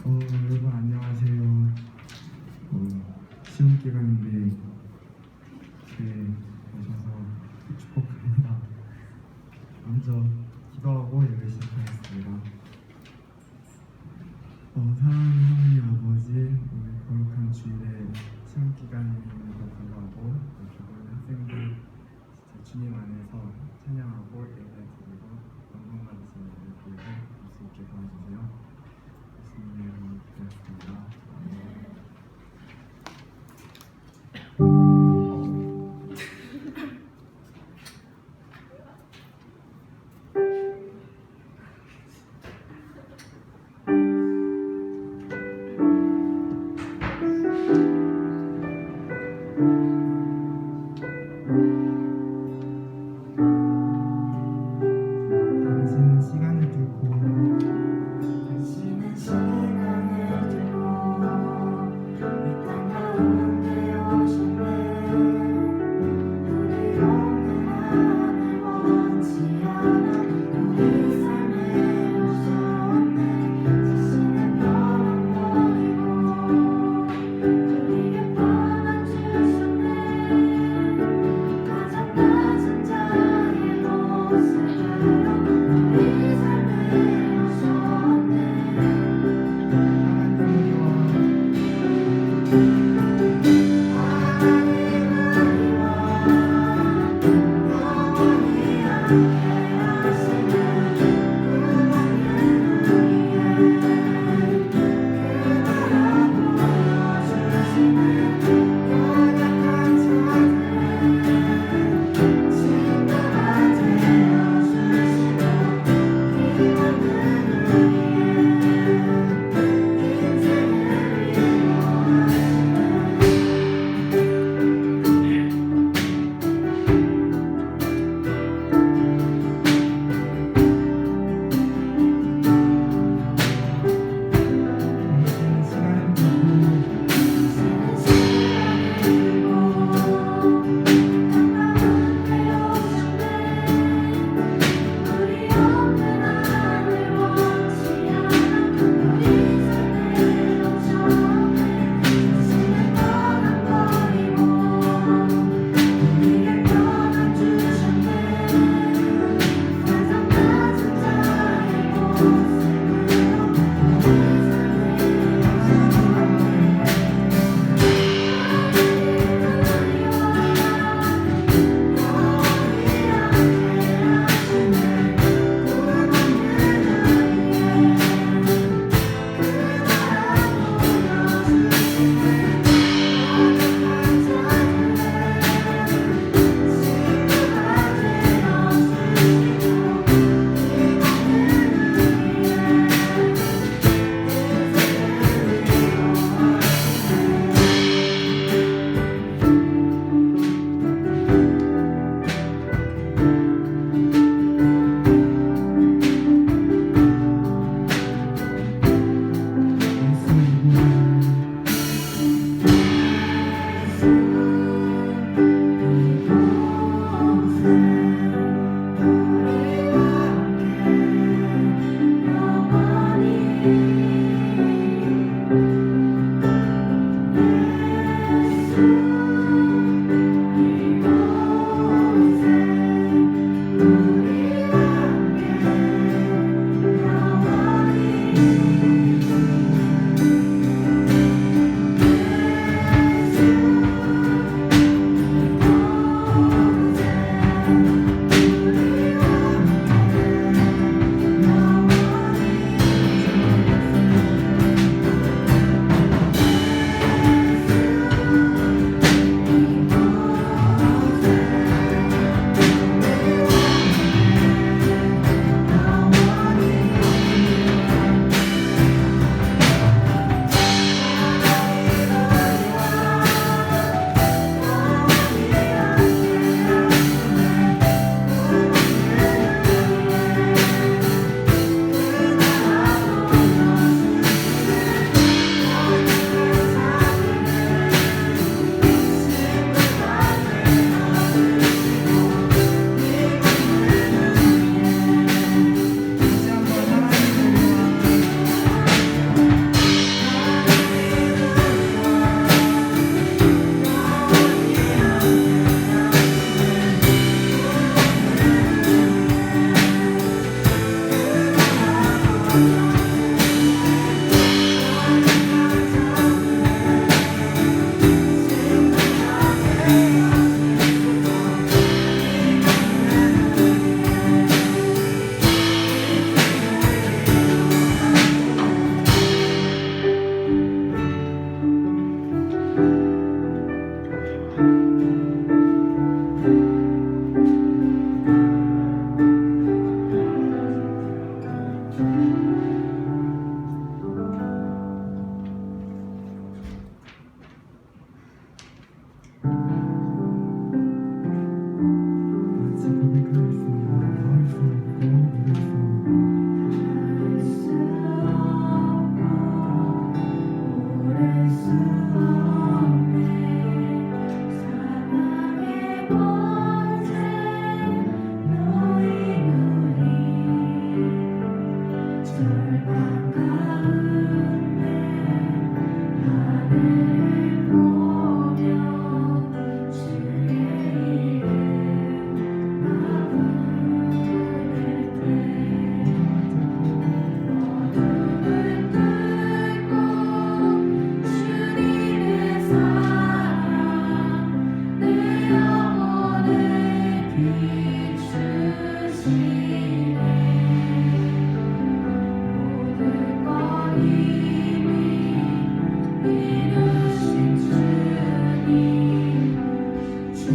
여러분 안녕하세요. 시험 기간인데 이렇게 오셔서 축복합니다. 먼저 기도하고 예배 시작하겠습니다. 사랑하는 하나님 아버지, 오늘 거룩한 주일에 시험 기간임에도 불구하고 기도하는 학생들 진짜 주님 안에서 찬양하고 예배드리고 영광받으시는 예배를 볼 수 있게 도와주세요. 예수님의 이름으로 기도했습니다. 아멘.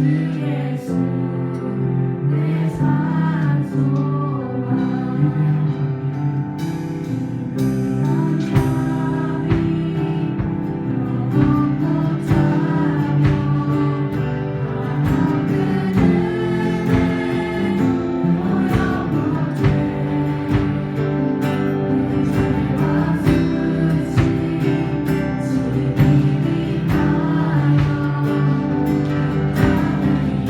예수 내 산소가 위대한 자비 영원토 자녀 하나님의 모여보세 내 죄와 수치 지리하여 자비에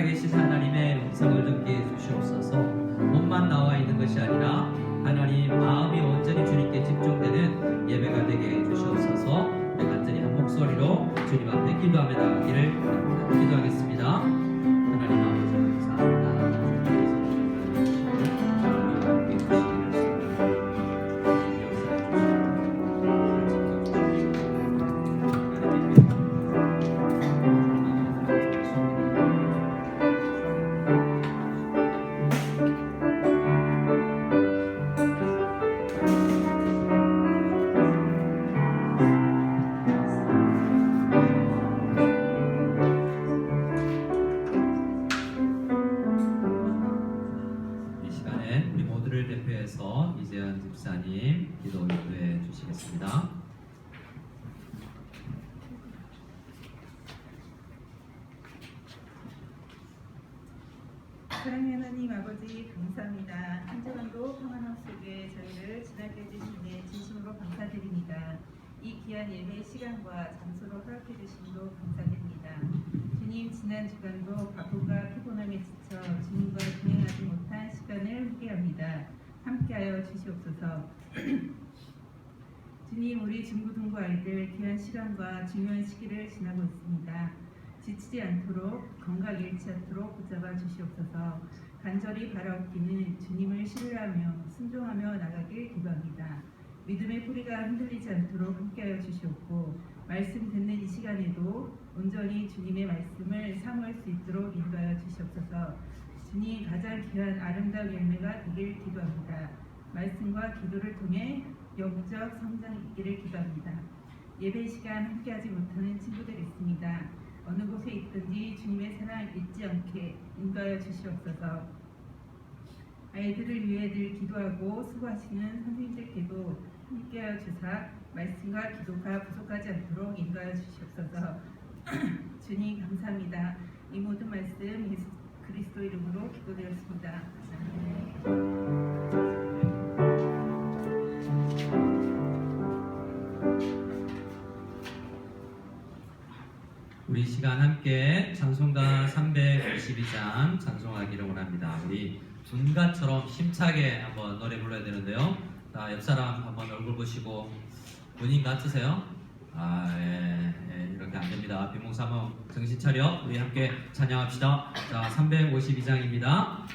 살아계신 하나님의 음성을 듣게 해주시옵소서. 몸만 나와 있는 것이 아니라 하나님 마음이 온전히 주님께 집중되는 예배가 되게 해주시옵소서. 우리 간절히 한 목소리로 주님 앞에 기도하며 나가기를 원합니다. 기도하겠습니다. 하나님 아버지 감사합니다. 이 시간에 우리 모두를 대표해서 이재현 집사님 기도 인도해 주시겠습니다. 사랑의 하나님 아버지 감사합니다. 한 주간도 평안함 속에 저희를 지나게 해주시니 진심으로 감사드립니다. 이 귀한 예배 시간과 장소로 허락해 주심도 감사드립니다. 주님 지난 주간도 바쁘고 피곤함에 지쳐 주님과 동행하지 못한 시간을 함께합니다. 함께하여 주시옵소서. 주님 우리 중고등부 아이들 귀한 시간과 중요한 시기를 지나고 있습니다. 지치지 않도록 건강 잃지 않도록 붙잡아 주시옵소서. 간절히 바라옵기는 주님을 신뢰하며 순종하며 나가길 기도합니다. 믿음의 뿌리가 흔들리지 않도록 함께하여 주시옵고 말씀 듣는 이 시간에도 온전히 주님의 말씀을 사모할 수 있도록 인도하여 주시옵소서. 주님 가장 귀한 아름다운 열매가 되길 기도합니다. 말씀과 기도를 통해 영적 성장이 있기를 기도합니다. 예배 시간 함께하지 못하는 친구들이 있습니다. 어느 곳에 있든지 주님의 사랑 잊지 않게 인도하여 주시옵소서. 아이들을 위해 늘 기도하고 수고하시는 선생님들께도 함께하여 주사 말씀과 기도가 부족하지 않도록 인도하여 주시옵소서. 주님 감사합니다. 이 모든 말씀 예수 그리스도 이름으로 기도드렸습니다. 우리 시간 함께 찬송가 352장 찬송하기를 원합니다. 우리 군가처럼 힘차게 한번 노래 불러야 되는데요. 자, 옆 사람 한번 얼굴 보시고 군인 같으세요? 이렇게 안 됩니다. 비몽사몽 정신 차려. 우리 함께 찬양합시다. 자, 352장입니다.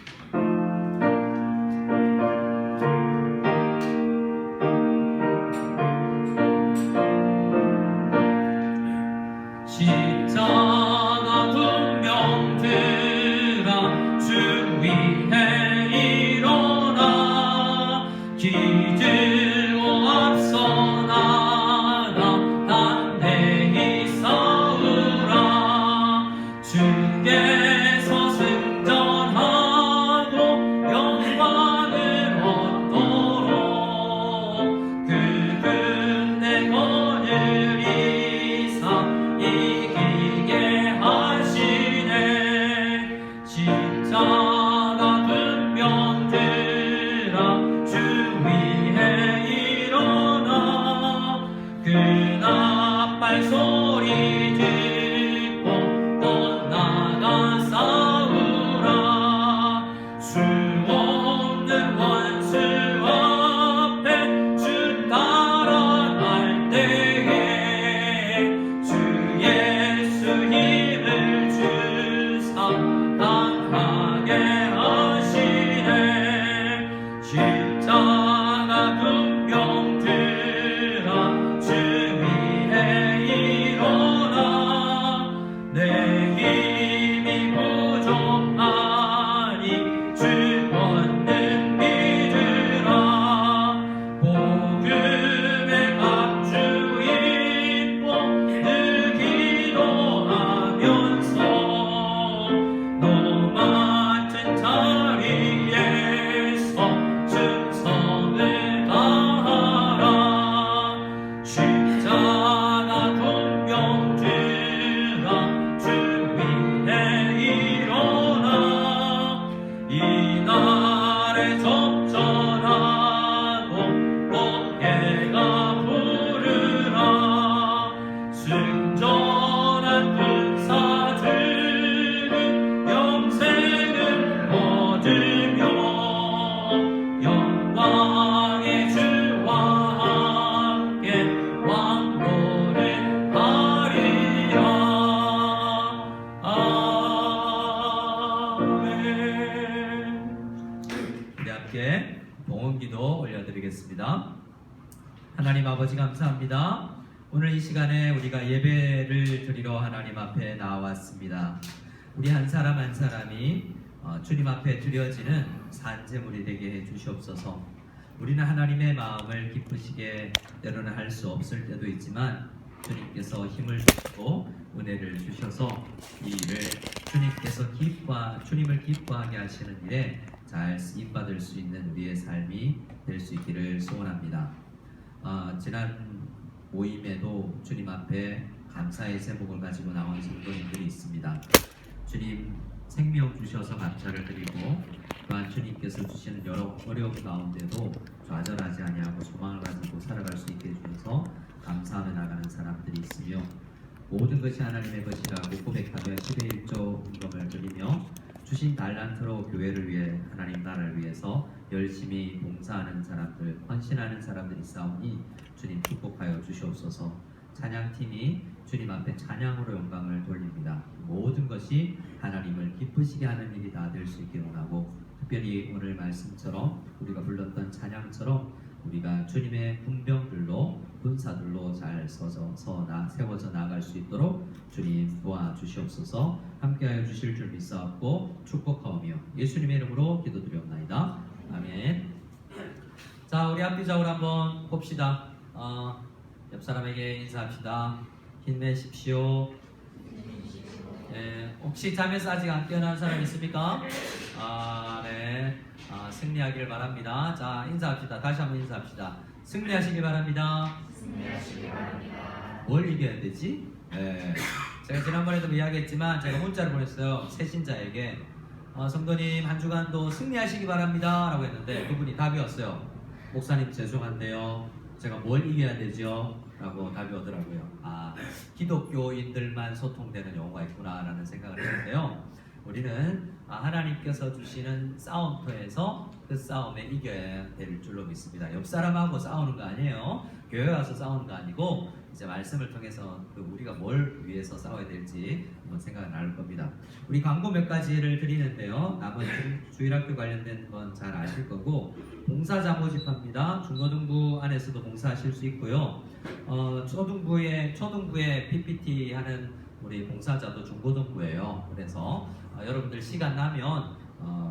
십자가 군병들아 주 위에 일어나 기들고 앞서 나가 담대히 싸우라. 주께서 승전하고 함께 봉헌기도 올려드리겠습니다. 하나님 아버지 감사합니다. 오늘 이 시간에 우리가 예배를 드리러 하나님 앞에 나왔습니다. 우리 한 사람 한 사람이 주님 앞에 드려지는 산제물이 되게 해주시옵소서. 우리는 하나님의 마음을 기쁘시게 때로는 할 수 없을 때도 있지만 주님께서 힘을 주시고 은혜를 주셔서 이 일을 주님을 기뻐하게 하시는 일에 잘 쓰임받을 수 있는 우리의 삶이 될 수 있기를 소원합니다. 지난 모임에도 주님 앞에 감사의 제목을 가지고 나온 성도님들이 있습니다. 주님 생명 주셔서 감사를 드리고 또한 주님께서 주시는 여러 어려움 가운데도 좌절하지 아니하고 소망을 가지고 살아갈 수 있게 해주셔서 감사하며 나가는 사람들이 있으며 모든 것이 하나님의 것이라고 고백하며 10의 1조 헌금을 드리며 주신 달란트로 교회를 위해 하나님 나라를 위해서 열심히 봉사하는 사람들, 헌신하는 사람들이 있사오니 주님 축복하여 주시옵소서. 찬양팀이 주님 앞에 찬양으로 영광을 돌립니다. 모든 것이 하나님을 기쁘시게 하는 일이 다 될 수 있게 원하고 특별히 오늘 말씀처럼 우리가 불렀던 찬양처럼 우리가 주님의 군병들로 군사들로 잘 세워져 나아갈 수 있도록 주님 도와주시옵소서. 함께하여 주실 줄 믿사옵고 축복하오며 예수님의 이름으로 기도드리옵나이다. 아멘. 자, 우리 앞뒤적으로 한번 봅시다. 옆 사람에게 인사합시다. 힘내십시오. 네, 혹시 잠에서 아직 안 깨어난 사람 있습니까? 네. 승리하기를 바랍니다. 자, 인사합시다. 다시 한번 인사합시다. 승리하시기 바랍니다. 뭘 이겨야 되지? 네. 제가 지난번에도 이야기했지만 제가 문자를 보냈어요. 새신자에게 성도님 한 주간도 승리하시기 바랍니다 라고 했는데 그분이 답이 왔어요. 목사님 죄송한데요, 제가 뭘 이겨야 되죠? 라고 답이 오더라고요. 기독교인들만 소통되는 용어가 있구나 라는 생각을 했는데요, 우리는 하나님께서 주시는 싸움터에서 그 싸움에 이겨야 될 줄로 믿습니다. 옆 사람하고 싸우는 거 아니에요. 교회 와서 싸우는 거 아니고 이제 말씀을 통해서 우리가 뭘 위해서 싸워야 될지 한번 생각을 나눌 겁니다. 우리 광고 몇 가지를 드리는데요, 남은 주일학교 관련된 건 잘 아실 거고, 봉사자 모집합니다. 중고등부 안에서도 봉사하실 수 있고요. 초등부에 PPT 하는 우리 봉사자도 중고등부예요. 그래서 여러분들 시간 나면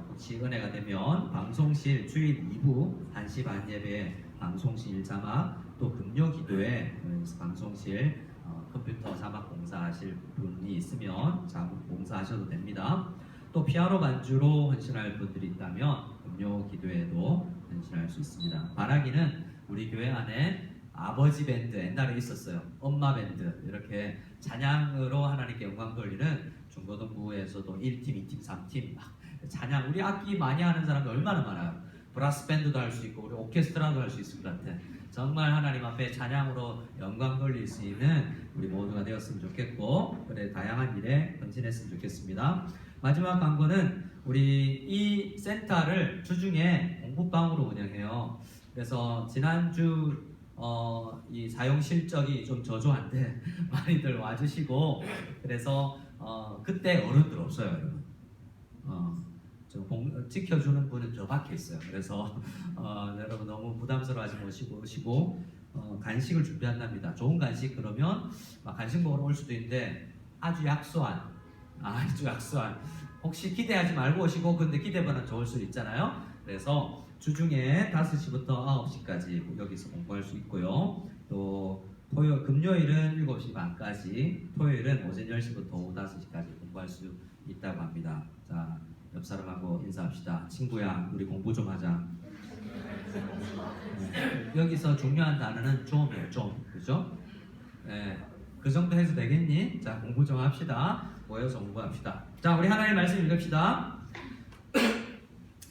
혹시 은혜가 되면 방송실 주일 2부 1시 반 예배 방송실 자막, 또 금요 기도에 방송실 컴퓨터 자막 봉사하실 분이 있으면 자막 봉사하셔도 됩니다. 또 피아노 반주로 헌신할 분들이 있다면 금요 기도에도 헌신할 수 있습니다. 바라기는 우리 교회 안에 아버지 밴드 옛날에 있었어요. 엄마 밴드, 이렇게 찬양으로 하나님께 영광 돌리는 중고등부에서도 1팀, 2팀, 3팀 찬양, 우리 악기 많이 하는 사람들 얼마나 많아요. 브라스 밴드도 할 수 있고 우리 오케스트라도 할 수 있을 것 같아. 정말 하나님 앞에 찬양으로 영광 돌릴 수 있는 우리 모두가 되었으면 좋겠고, 그래 다양한 일에 헌신했으면 좋겠습니다. 마지막 광고는 우리 이 센터를 주중에 공부방으로 운영해요. 그래서 지난주 이 사용 실적이 좀 저조한데 많이들 와주시고, 그래서 그때 어른들 없어요, 여러분. 지켜주는 분은 저 밖에 있어요. 그래서 여러분 너무 부담스러워하지 마시고 간식을 준비한답니다. 좋은 간식, 그러면 간식 먹으러 올 수도 있는데 아주 약소한 혹시 기대하지 말고 오시고, 근데 기대보다는 좋을 수 있잖아요. 그래서 주중에 5시부터 9시까지 여기서 공부할 수 있고요. 또 금요일은 7시 반까지, 토요일은 오전 10시부터 오후 5시까지 공부할 수 있다고 합니다. 자, 옆 사람하고 인사합시다. 친구야, 우리 공부 좀 하자. 네. 여기서 중요한 단어는 좀이에요. 좀, 그죠? 네. 그 정도 해도 되겠니? 자, 공부 좀 합시다. 모여서 공부합시다. 자, 우리 하나님의 말씀 읽읍시다.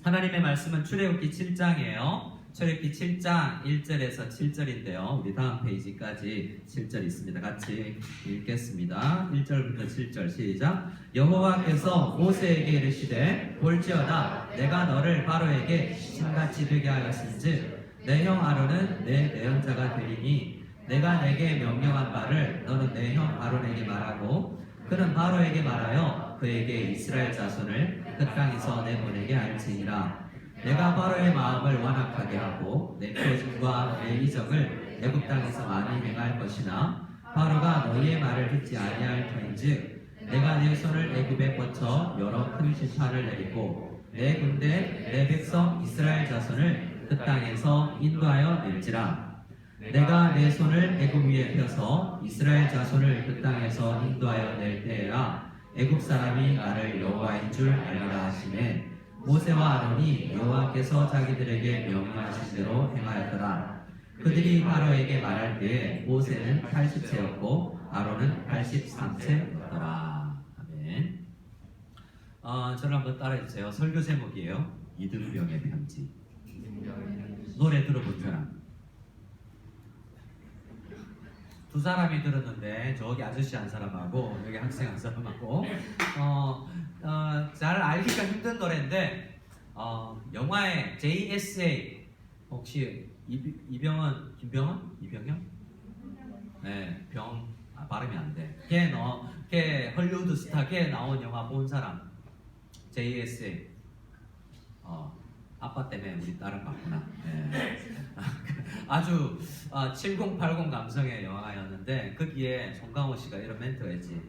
하나님의 말씀은 출애굽기 7장이에요. 출애굽기 7장 1절에서 7절인데요. 우리 다음 페이지까지 7절 있습니다. 같이 읽겠습니다. 1절부터 7절 시작. 여호와께서 모세에게 이르시되 볼지어다 내가 너를 바로에게 신같이 되게 하였은즉 내 형 아론은 내 내형자가 되리니 내가 내게 명령한 바를 너는 내 형 아론에게 말하고 그는 바로에게 말하여 그에게 이스라엘 자손을 그 땅에서 내보내게 할지니라. 내가 바로의 마음을 완악하게 하고 내 표징과 내 이적을 애굽 땅에서 많이 행할 것이나 바로가 너희의 말을 듣지 아니할 터인즉 내가 내 손을 애굽에 뻗쳐 여러 큰 심판을 내리고 내 군대 내 백성 이스라엘 자손을 그 땅에서 인도하여 낼지라. 내가 내 손을 애굽 위에 펴서 이스라엘 자손을 그 땅에서 인도하여 낼 때에야 애굽 사람이 나를 여호와인 줄 알리라 하시매 모세와 아론이 여호와께서 자기들에게 명령하신 대로 행하였더라. 그들이 바로에게 말할 때에 모세는 80세였고 아론은 83세였더라. 아멘. 저를 한번 따라해 주세요. 설교 제목이에요. 이등병의 편지. 노래 들어본 사람. 두 사람이 들었는데 저기 아저씨 한 사람하고 여기 학생 한 사람하고 잘 알기가 힘든 노래인데 영화의 JSA 혹시 이병헌 김병헌 이병현 네 발음이 안 돼. 걔 헐리우드 스타 걔 나온 영화 본 사람 JSA 아빠 때문에 우리 딸을 봤구나. 네. 아주 7080 감성의 영화였는데 거기에 송강호 씨가 이런 멘트가 있지.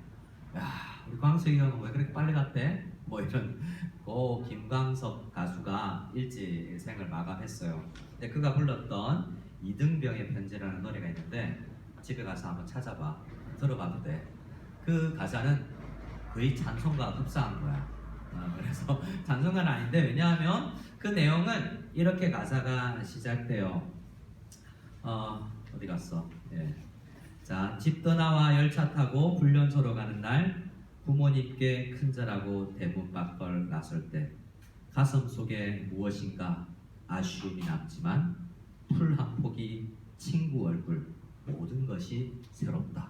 야, 우리 광석이 형은 왜 그렇게 빨리 갔대? 뭐 이런 고 김광석 가수가 일찍 생을 마감했어요. 근데 그가 불렀던 이등병의 편지라는 노래가 있는데 집에 가서 한번 찾아봐. 들어봐도 돼. 그 가사는 거의 찬송가와 흡사한 거야. 그래서 찬송가는 아닌데 왜냐하면 그 내용은 이렇게 가사가 시작돼요. 어디 갔어? 예. 자, 집 떠나와 열차 타고 훈련소로 가는 날 부모님께 큰절하고 대문 밖을 나설 때 가슴 속에 무엇인가 아쉬움이 남지만 풀 한 포기 친구 얼굴 모든 것이 새롭다.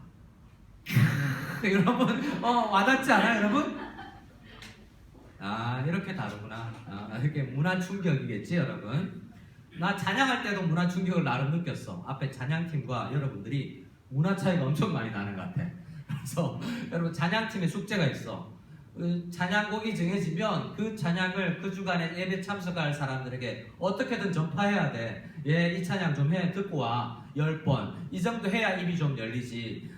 여러분 와닿지 않아요, 여러분? 이렇게 다르구나. 이렇게 문화 충격이겠지, 여러분. 나 찬양할 때도 문화 충격을 나름 느꼈어. 앞에 찬양팀과 여러분들이 문화 차이가 엄청 많이 나는 것 같아. 그래서 여러분 찬양팀에 숙제가 있어. 찬양곡이 정해지면 그 찬양을 그 주간에 예배 참석할 사람들에게 어떻게든 전파해야 돼. 이 찬양 좀 해 듣고 와 10번 이 정도 해야 입이 좀 열리지.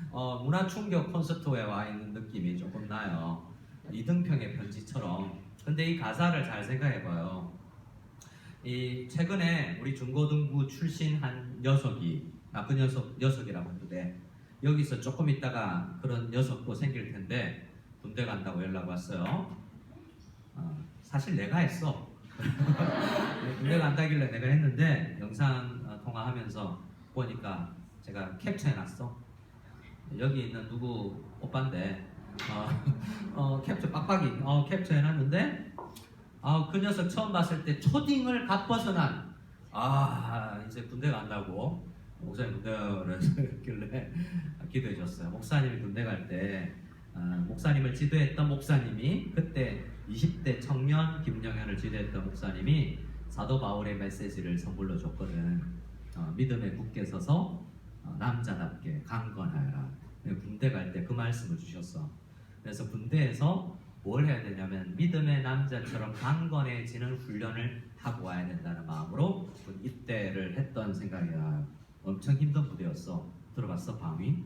문화 충격 콘서트에 와 있는 느낌이 조금 나요. 이등병의 편지처럼. 근데 이 가사를 잘 생각해봐요. 이 최근에 우리 중고등부 출신 한 녀석이 그 녀석이라고 해도 돼. 여기서 조금 있다가 그런 녀석도 생길 텐데 군대 간다고 연락 왔어요. 사실 내가 했어. 군대 간다길래 내가 했는데 영상 통화하면서 보니까 제가 캡처해놨어. 여기 있는 누구 오빠인데 캡처 빡빡이 캡처해놨는데 그 녀석 처음 봤을 때 초딩을 갓 벗어난 이제 군대 간다고 목사님 군대를 했길래 기도해 줬어요. 목사님이 군대 갈 때 목사님을 지도했던 목사님이 그때 20대 청년 김영현을 지도했던 목사님이 사도 바울의 메시지를 선물로 줬거든. 믿음에 굳게 서서 남자답게 강건하여라. 군대 갈 때 그 말씀을 주셨어. 그래서 군대에서 뭘 해야 되냐면 믿음의 남자처럼 강건해지는 훈련을 하고 와야 된다는 마음으로 입대를 했던 생각이 나요. 엄청 힘든 부대였어. 들어봤어? 방위?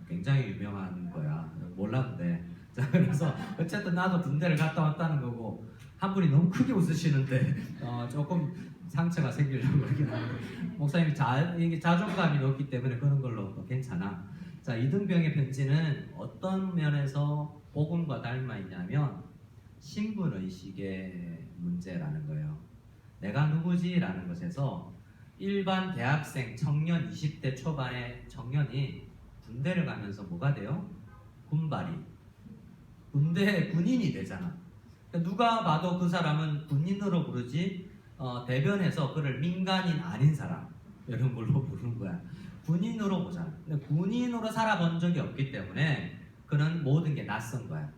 굉장히 유명한 거야. 몰랐는데. 자, 그래서 어쨌든 나도 군대를 갔다 왔다는 거고 한 분이 너무 크게 웃으시는데 조금 상처가 생기려고 그러긴 하는데 목사님이 이게 자존감이 높기 때문에 그런 걸로 괜찮아. 자, 이등병의 편지는 어떤 면에서 복음과 닮아 있냐면 신분의식의 문제라는 거예요. 내가 누구지? 라는 것에서 일반 대학생, 청년, 20대 초반의 청년이 군대를 가면서 뭐가 돼요? 군발이. 군대 군인이 되잖아. 그러니까 누가 봐도 그 사람은 군인으로 부르지 대변해서 그를 민간인 아닌 사람 이런 걸로 부르는 거야. 군인으로 보잖아. 근데 군인으로 살아본 적이 없기 때문에 그는 모든 게 낯선 거야.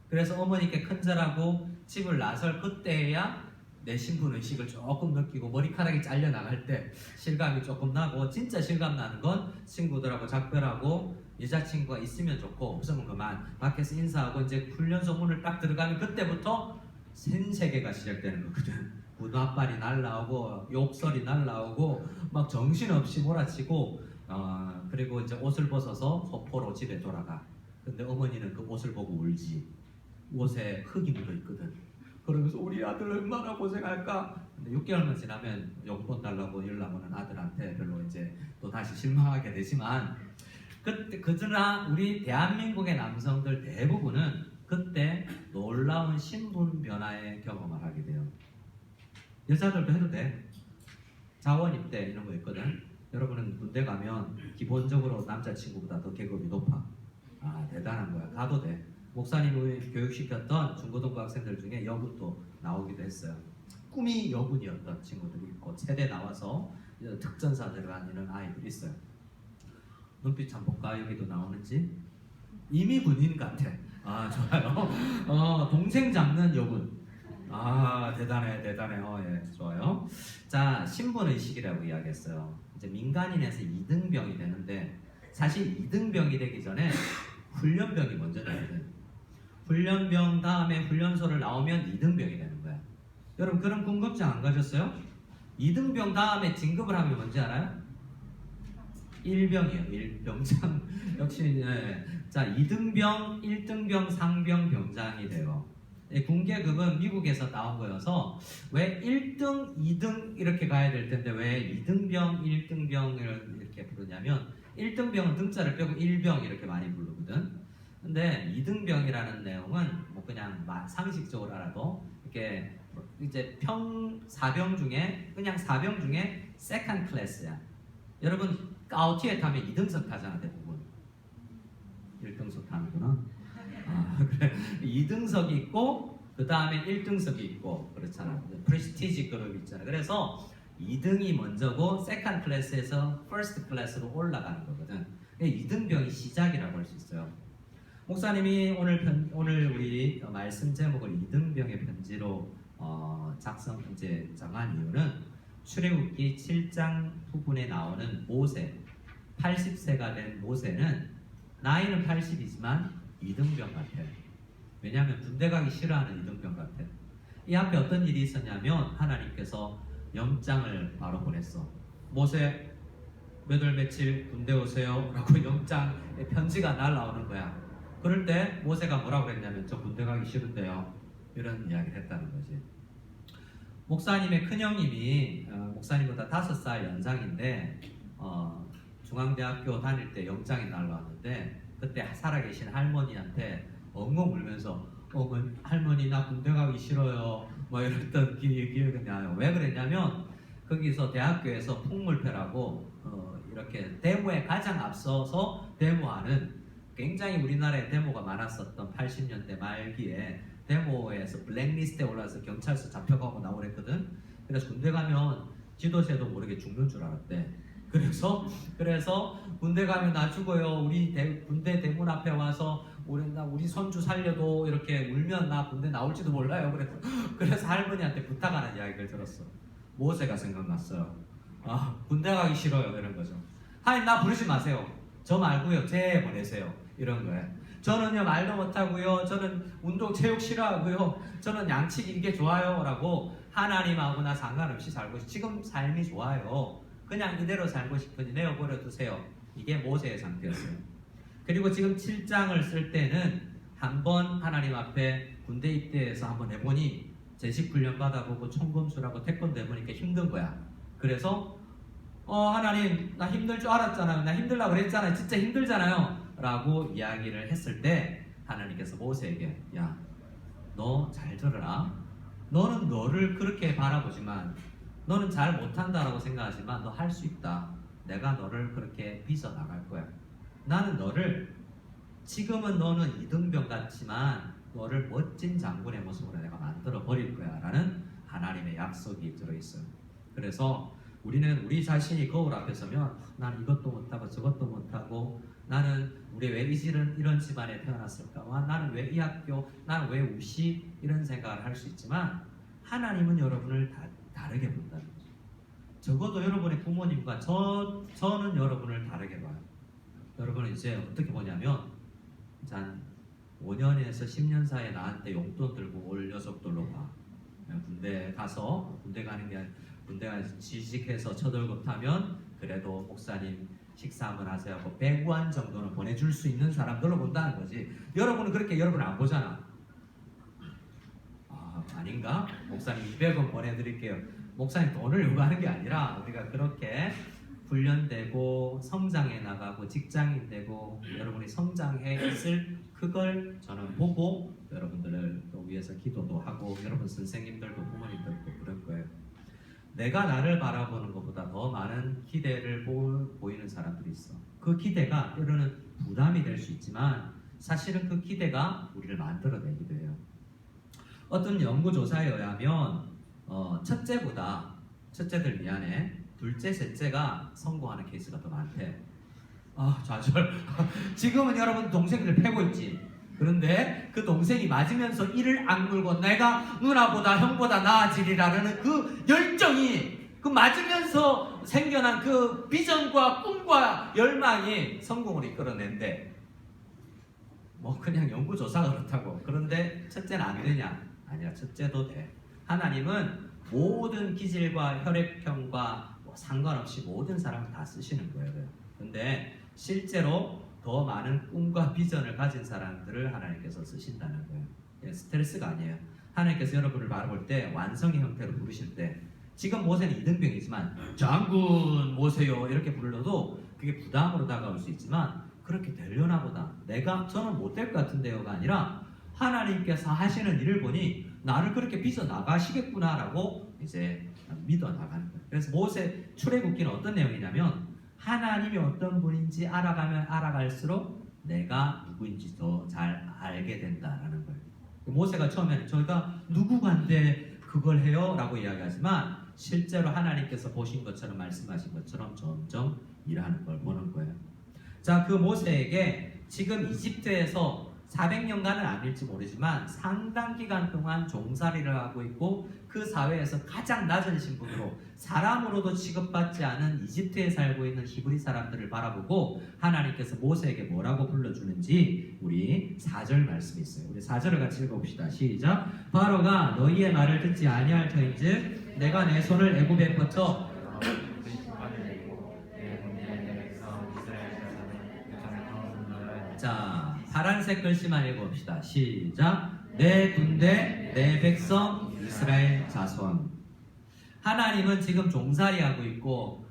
그래서 어머니께 큰절하고 집을 나설 그때야 내 신분의식을 조금 느끼고 머리카락이 잘려나갈 때 실감이 조금 나고, 진짜 실감 나는 건 친구들하고 작별하고 여자친구가 있으면 좋고 없으면 그만 밖에서 인사하고 이제 훈련소 문을 딱 들어가면 그때부터 신세계가 시작되는 거거든. 군합발이 날라오고 욕설이 날라오고 막 정신없이 몰아치고 그리고 이제 옷을 벗어서 소포로 집에 돌아가. 근데 어머니는 그 옷을 보고 울지. 옷에 흙이 묻어 있거든. 그러면서 우리 아들 얼마나 고생할까. 근데 6개월만 지나면 용돈 달라고 연락 오는 아들한테 별로 이제 또 다시 실망하게 되지만 그러나 우리 대한민국의 남성들 대부분은 그때 놀라운 신분 변화의 경험을 하게 돼요. 여자들도 해도 돼. 자원 입대 이런 거 있거든. 여러분은 군대 가면 기본적으로 남자친구보다 더 계급이 높아. 대단한 거야. 가도 돼. 목사님이 교육시켰던 중고등부 학생들 중에 여군도 나오기도 했어요. 꿈이 여군이었던 친구들이 있고 체대 나와서 특전사 들어가는 아이들이 있어요. 눈빛 참 볼까? 여기도 나오는지. 이미 군인 같아. 좋아요. 동생 잡는 여군. 대단해. 예, 좋아요. 자, 신분의식이라고 이야기했어요. 이제 민간인에서 2등병이 되는데 사실 2등병이 되기 전에 훈련병이 먼저 되거든. 훈련병 다음에 훈련소를 나오면 2등병이 되는 거야. 여러분 그런 궁금증 안 가졌어요? 2등병 다음에 진급을 하면 뭔지 알아요? 1병이에요. 1병장. 역시 자 2등병, 1등병, 상병, 병장이 돼요. 군계급은 미국에서 나온 거여서 왜 1등, 2등 이렇게 가야 될 텐데 왜 2등병, 1등병을 이렇게 부르냐면 1등병은 등자를 빼고 1병 이렇게 많이 부르거든. 근데 2등병이라는 내용은 뭐 그냥 상식적으로 알아도 이렇게 이제 4병 중에 그냥 4병 중에 세컨드 클래스야. 여러분 가우티에 타면 2등석 타잖아 대부분. 1등석 타는구나. 그래. 2등석이 있고 그 다음에 1등석이 있고 그렇잖아. 프레스티지 그룹 있잖아. 그래서 2등이 먼저고 세컨드 클래스에서 퍼스트 클래스로 올라가는 거거든. 2등병이 시작이라고 할 수 있어요. 목사님이 오늘 우리 말씀 제목을 2등병의 편지로 정한 이유는 출애굽기 7장 부분에 나오는 모세 80세가 된 모세는 나이는 80이지만 2등병 같아. 왜냐하면 군대 가기 싫어하는 2등병 같아. 이 앞에 어떤 일이 있었냐면 하나님께서 영장을 바로 보냈어. 모세 몇 월 며칠 군대 오세요 라고 영장의 편지가 날라오는 거야. 그럴 때 모세가 뭐라고 그랬냐면 저 군대 가기 싫은데요 이런 이야기를 했다는 거지. 목사님의 큰형님이 목사님보다 5살 연상인데 중앙대학교 다닐 때 영장이 날라왔는데 그때 살아계신 할머니한테 엉엉 울면서 할머니 나 군대 가기 싫어요 뭐 이랬던 기억이 나요. 왜 그랬냐면 거기서 대학교에서 풍물패라고 이렇게 데모에 가장 앞서서 데모하는 굉장히 우리나라에 데모가 많았었던 80년대 말기에 데모에서 블랙리스트에 올라서 경찰서 잡혀가고 나오랬거든. 그래서 군대 가면 지도새도 모르게 죽는 줄 알았대. 그래서 군대 가면 나 죽어요. 우리 군대 대문 앞에 와서 우리 손주 살려도 이렇게 울면 나 군대 나올지도 몰라요. 그래서 할머니한테 부탁하는 이야기를 들었어. 모세가 생각났어요. 군대 가기 싫어요 이런 거죠. 하나님 나 부르지 마세요. 저 말고요 쟤 보내세요 이런 거예요. 저는요 말도 못하고요. 저는 운동 체육 싫어하고요. 저는 양치기 이게 좋아요 라고 하나님하고 나 상관없이 살고 지금 삶이 좋아요. 그냥 이대로 살고 싶으니 내어버려 두세요. 이게 모세의 상태였어요. 그리고 지금 7장을 쓸 때는 한번 하나님 앞에 군대 입대해서 한번 해보니 제식 훈련 받아보고 총검술하고 태권도 해보니까 힘든 거야. 그래서 하나님 나 힘들 줄 알았잖아요. 나 힘들라고 그랬잖아요. 진짜 힘들잖아요 라고 이야기를 했을 때 하나님께서 모세에게 야 너 잘 들어라. 너는 너를 그렇게 바라보지만 너는 잘 못한다라고 생각하지만 너 할 수 있다. 내가 너를 그렇게 빚어 나갈 거야. 나는 너를 지금은 너는 2등병 같지만 너를 멋진 장군의 모습으로 내가 만들어 버릴 거야 라는 하나님의 약속이 들어있어요. 그래서 우리는 우리 자신이 거울 앞에 서면 난 이것도 못하고 저것도 못하고 나는 우리 왜 이런 집안에 태어났을까? 나는 왜 이 학교? 나는 왜 우시? 이런 생각을 할 수 있지만 하나님은 여러분을 다르게 본다는 거죠. 적어도 여러분의 부모님과 저는 여러분을 다르게 봐요. 여러분은 이제 어떻게 보냐면 난 5년에서 10년 사이에 나한테 용돈 들고 올 녀석들로 봐. 군대 가서 군대 가는 게 군대 가서 취직해서 첫 월급 타면 그래도 목사님 식사 한번 하세요 하고 100원 정도는 보내줄 수 있는 사람들로 본다는 거지. 여러분은 그렇게 여러분 안 보잖아. 아닌가? 목사님 200원 보내드릴게요. 목사님 돈을 요구하는 게 아니라 우리가 그렇게 훈련되고 성장해 나가고 직장인 되고 여러분이 성장해 있을 그걸 저는 보고 여러분들을 또 위해서 기도도 하고 여러분 선생님들도 부모님들도 그럴 거예요. 내가 나를 바라보는 것보다 더 많은 기대를 보이는 사람들이 있어. 그 기대가 때로는 부담이 될 수 있지만 사실은 그 기대가 우리를 만들어내기도 해요. 어떤 연구조사에 의하면 첫째들 미안해 둘째, 셋째가 성공하는 케이스가 더 많대. 좌절. 지금은 여러분 동생들 패고 있지. 그런데 그 동생이 맞으면서 이를 악물고 내가 누나보다 형보다 나아지리라는 그 열정이 그 맞으면서 생겨난 그 비전과 꿈과 열망이 성공을 이끌어낸대. 뭐 그냥 연구조사가 그렇다고. 그런데 첫째는 안 되냐? 아니야, 첫째도 돼. 하나님은 모든 기질과 혈액형과 상관없이 모든 사람을 다 쓰시는 거예요. 근데 실제로 더 많은 꿈과 비전을 가진 사람들을 하나님께서 쓰신다는 거예요. 스트레스가 아니에요. 하나님께서 여러분을 바라볼 때 완성의 형태로 부르실 때 지금 모세는 이등병이지만 장군 모세요 이렇게 불러도 그게 부담으로 다가올 수 있지만 그렇게 되려나 보다. 저는 못 될 것 같은데요가 아니라 하나님께서 하시는 일을 보니 나를 그렇게 빚어 나가시겠구나라고 이제 믿어 나가는 거예요. 그래서 모세 출애굽기는 어떤 내용이냐면 하나님이 어떤 분인지 알아가면 알아갈수록 내가 누구인지 더 잘 알게 된다라는 거예요. 모세가 처음에는 저희가 누구간데 그걸 해요? 라고 이야기하지만 실제로 하나님께서 보신 것처럼 말씀하신 것처럼 점점 일하는 걸 보는 거예요. 자, 그 모세에게 지금 이집트에서 400년간은 아닐지 모르지만 상당 기간 동안 종살이를 하고 있고 그 사회에서 가장 낮은 신분으로 사람으로도 취급받지 않은 이집트에 살고 있는 히브리 사람들을 바라보고 하나님께서 모세에게 뭐라고 불러주는지 우리 4절 말씀이 있어요. 우리 4절을 같이 읽어봅시다. 시작. 바로가 너희의 말을 듣지 아니할 터인즉 내가 내 손을 애굽에 뻗쳐 자, 파란색 글씨만 읽어봅시다. 시작. 내 군대, 내 백성, 이스라엘 자손. 하나님은 지금 종살이하고 있고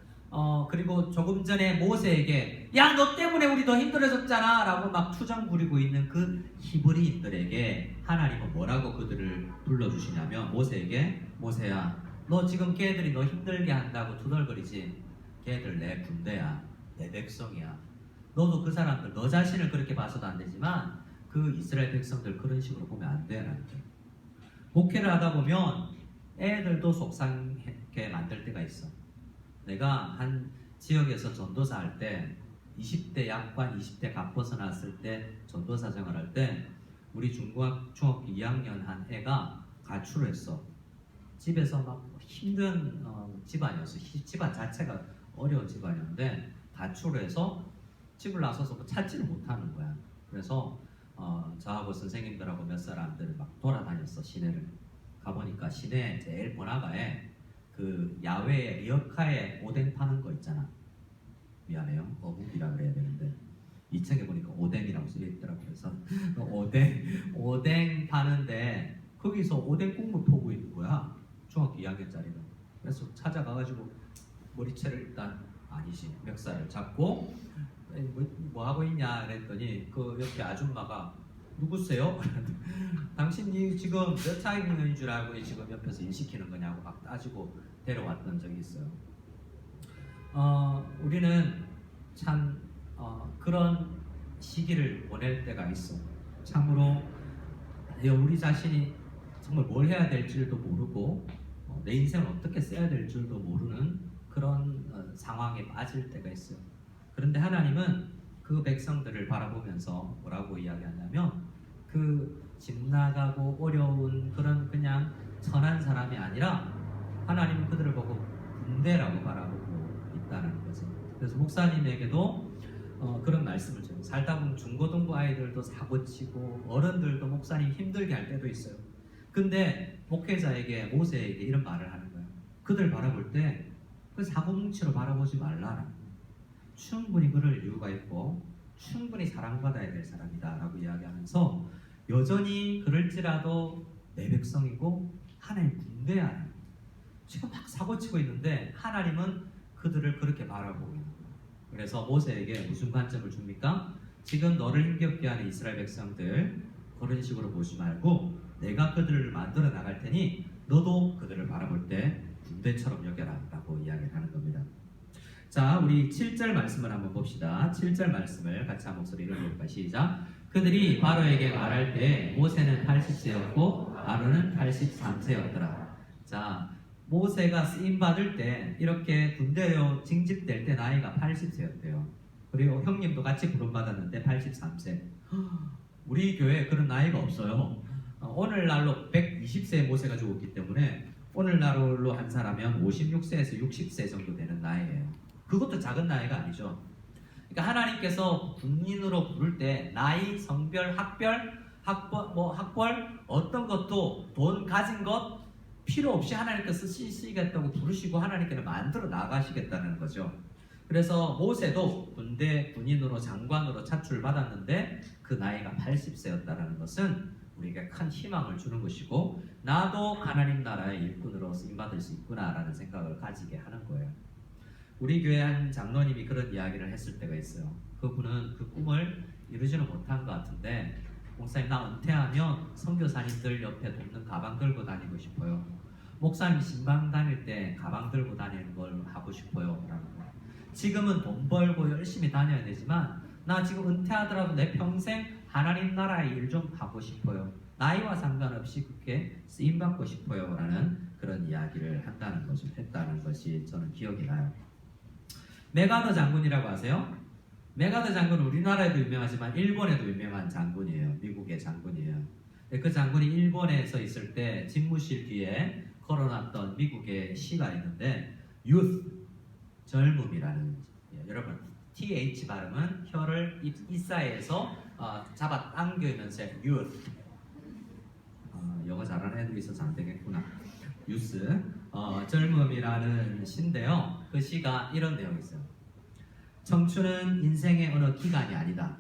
그리고 조금 전에 모세에게 야, 너 때문에 우리 더 힘들어졌잖아 라고 막 투정 부리고 있는 그 히브리인들에게 하나님은 뭐라고 그들을 불러주시냐면 모세에게 모세야, 너 지금 걔들이 너 힘들게 한다고 투덜거리지? 걔들 내 군대야, 내 백성이야. 너도 그 사람들 너 자신을 그렇게 봐서도 안 되지만 그 이스라엘 백성들 그런 식으로 보면 안 돼. 목회를 하다 보면 애들도 속상하게 만들 때가 있어. 내가 한 지역에서 전도사 할 때 20대 약관 20대 갓 벗어났을 때 전도사 생활할 때 우리 중학교 2학년 한 애가 가출을 했어. 집에서 막 힘든 집안이었어. 집안 자체가 어려운 집안이었는데 가출을 해서 집을 나서서 뭐 찾지를 못하는 거야. 그래서 저하고 선생님들하고 몇 사람들 막 돌아다녔어. 시내를 가보니까 시내 제일 번화가에 그 야외에 리어카에 오뎅 파는 거 있잖아. 미안해요, 어묵이라 그래야 되는데 2층에 보니까 오뎅이라고 써있더라고. 그래서 오뎅 파는데 거기서 오뎅 국물 퍼고 있는 거야. 중학교 2학년짜리가. 그래서 찾아가가지고 머리채를 일단 아니지 멱살을 잡고 뭐 하고 있냐 그랬더니 그 옆에 아줌마가 누구세요? 당신이 지금 몇 학년인 줄 알고 지금 옆에서 일 시키는 거냐고 막 따지고 데려왔던 적이 있어요. 우리는 참 그런 시기를 보낼 때가 있어. 참으로 우리 자신이 정말 뭘 해야 될지도 모르고 내 인생을 어떻게 써야 될 줄도 모르는 그런 상황에 빠질 때가 있어요. 그런데 하나님은 그 백성들을 바라보면서 뭐라고 이야기하냐면 그 집 나가고 어려운 그런 그냥 천한 사람이 아니라 하나님은 그들을 보고 군대라고 바라보고 있다는 거죠. 그래서 목사님에게도 그런 말씀을 줘요. 살다 보면 중고등부 아이들도 사고치고 어른들도 목사님 힘들게 할 때도 있어요. 근데 목회자에게 모세에게 이런 말을 하는 거예요. 그들 바라볼 때 그 사고뭉치로 바라보지 말라라. 충분히 그럴 이유가 있고 충분히 사랑받아야 될 사람이다 라고 이야기하면서 여전히 그럴지라도 내 백성이고 하나님 군대야. 지금 막 사고치고 있는데 하나님은 그들을 그렇게 바라보고 있는 거예요. 그래서 모세에게 무슨 관점을 줍니까? 지금 너를 힘겹게 하는 이스라엘 백성들 그런 식으로 보지 말고 내가 그들을 만들어 나갈 테니 너도 그들을 바라볼 때 군대처럼 여겨라 라고 이야기를 하는 겁니다. 자, 우리 7절 말씀을 한번 봅시다. 7절 말씀을 같이 한 목소리 읽어볼까요? 시작. 그들이 바로에게 말할 때 모세는 80세였고 아론은 83세였더라. 자, 모세가 쓰임 받을 때 이렇게 군대로 징집될 때 나이가 80세였대요. 그리고 형님도 같이 부름받았는데 83세. 우리 교회에 그런 나이가 없어요. 오늘날로 120세의 모세가 죽었기 때문에 오늘날로 한 사람이면 56세에서 60세 정도 되는 나이예요. 그것도 작은 나이가 아니죠. 그러니까 하나님께서 군인으로 부를 때 나이, 성별, 학벌 어떤 것도 돈 가진 것 필요 없이 하나님께서 쓰시겠다고 부르시고 하나님께는 만들어 나가시겠다는 거죠. 그래서 모세도 군인으로 장관으로 차출받았는데 그 나이가 80세였다는 것은 우리에게 큰 희망을 주는 것이고 나도 하나님 나라의 일꾼으로 쓰임받을 수 있구나라는 생각을 가지게 하는 거예요. 우리 교회 한 장로님이 그런 이야기를 했을 때가 있어요. 그분은 그 꿈을 이루지는 못한 것 같은데 목사님 나 은퇴하면 선교사님들 옆에 돕는 가방 들고 다니고 싶어요. 목사님 신방 다닐 때 가방 들고 다니는 걸 하고 싶어요. 지금은 돈 벌고 열심히 다녀야 되지만 나 지금 은퇴하더라도 내 평생 하나님 나라의 일 좀 하고 싶어요. 나이와 상관없이 그렇게 쓰임받고 싶어요 라는 그런 이야기를 했다는 것이 저는 기억이 나요. 메가더 장군이라고 아세요? 메가더 장군은 우리나라에도 유명하지만 일본에도 유명한 장군이에요. 미국의 장군이에요. 그 장군이 일본에서 있을 때 집무실 뒤에 걸어놨던 미국의 시가 있는데 youth, 젊음이라는 여러분 TH 발음은 혀를 입 사이에서 잡아 당기면서 youth 영어 잘하는 애들이 있어서 안 되겠구나. youth 젊음이라는 시인데요. 그 시가 이런 내용이 있어요. 청춘은 인생의 어느 기간이 아니다.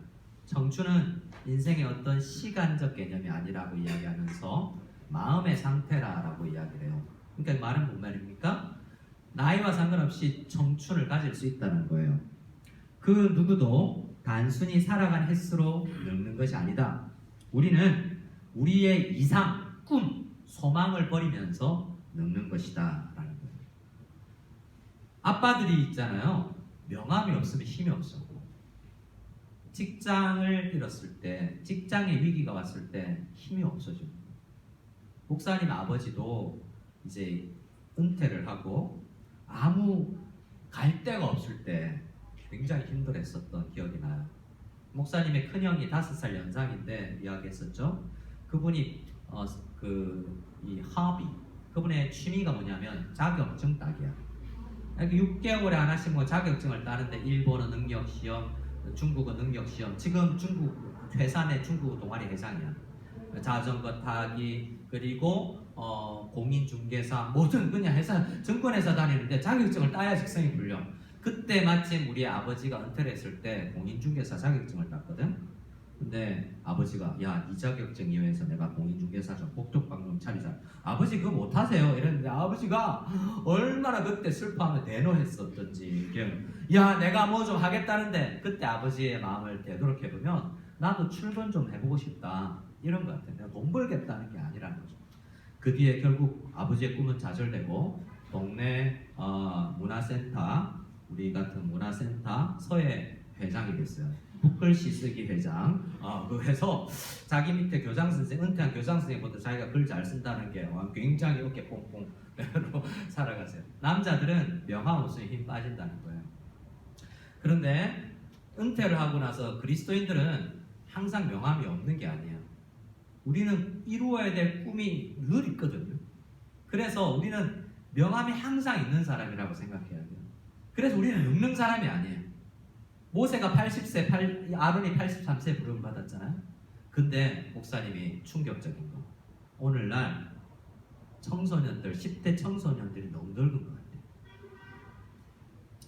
청춘은 인생의 어떤 시간적 개념이 아니라고 이야기하면서 마음의 상태라고 이야기를 해요. 그러니까 말은 뭔 말입니까? 나이와 상관없이 청춘을 가질 수 있다는 거예요. 그 누구도 단순히 살아간 횟수로 늙는 것이 아니다. 우리는 우리의 이상, 꿈, 소망을 버리면서 늙는 것이다 라는 거예요. 아빠들이 있잖아요. 명함이 없으면 힘이 없어. 직장을 잃었을 때, 직장의 위기가 왔을 때 힘이 없어져. 목사님 아버지도 이제 은퇴를 하고 아무 갈 데가 없을 때 굉장히 힘들었었던 기억이 나요. 목사님의 큰형이 5살 연상인데 이야기했었죠. 그분이 이 허비, 그분의 취미가 뭐냐면 자격증 따기야. 6개월에 하나씩 뭐 자격증을 따는데 일본어 능력 시험, 중국어 능력 시험. 지금 중국 회사 내 중국어 동아리 회장이야. 자전거 타기 그리고 공인중개사 모든 그냥 회사 증권회사 다니는데 자격증을 따야 직성이 풀려. 그때 마침 우리 아버지가 은퇴를 했을 때 공인중개사 자격증을 땄거든. 근데 아버지가 야, 이 자격증 이용해서 내가 공인중개사 좀 복덕방 좀 차리자. 아버지 그거 못하세요 이랬는데 아버지가 얼마나 그때 슬퍼하며 대노했었던지. 야, 내가 뭐 좀 하겠다는데 그때 아버지의 마음을 되돌아보면 나도 출근 좀 해보고 싶다 이런 것 같아요. 내가 돈 벌겠다는 게 아니라는 거죠. 그 뒤에 결국 아버지의 꿈은 좌절되고 동네 문화센터, 우리 같은 문화센터 서예 회장이 됐어요. 북글씨 쓰기 회장. 그래서 자기 밑에 교장 선생, 은퇴한 교장 선생님보다 자기가 글 잘 쓴다는 게 굉장히 어깨 뽕뽕 살아가세요. 남자들은 명함 없으면 힘 빠진다는 거예요. 그런데 은퇴를 하고 나서 그리스도인들은 항상 명함이 없는 게 아니에요. 우리는 이루어야 될 꿈이 늘 있거든요. 그래서 우리는 명함이 항상 있는 사람이라고 생각해야 돼요. 그래서 우리는 늙는 사람이 아니에요. 모세가 80세, 아론이 83세 부름 받았잖아요. 근데 목사님이 충격적인 거. 오늘날 청소년들, 10대 청소년들이 너무 늙은 것 같아요.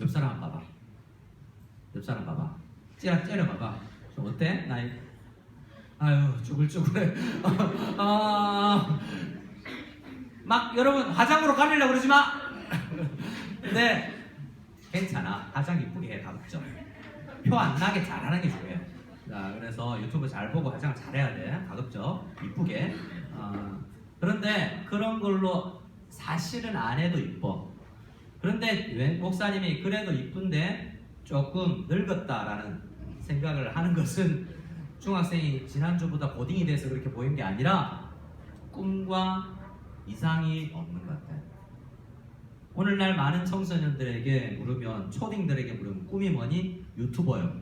옆 사람 한번 봐봐. 옆 사람 봐봐. 째려봐봐. 좀 어때? 나이. 아유, 쭈글쭈글해. 막 여러분 화장으로 가리려고 그러지 마. 근데 괜찮아. 화장 이쁘게 해, 가급적. 표 안 나게 잘하는 게 중요해요. 자, 그래서 유튜브 잘 보고 화장 잘해야 돼. 가급적 이쁘게. 그런데 그런 걸로 사실은 안 해도 이뻐. 그런데 왜 목사님이 그래도 이쁜데 조금 늙었다라는 생각을 하는 것은 중학생이 지난주보다 고딩이 돼서 그렇게 보이는 게 아니라 꿈과 이상이 없는 것 같아요. 오늘날 많은 청소년들에게 물으면, 초딩들에게 물으면 꿈이 뭐니? 유튜버요.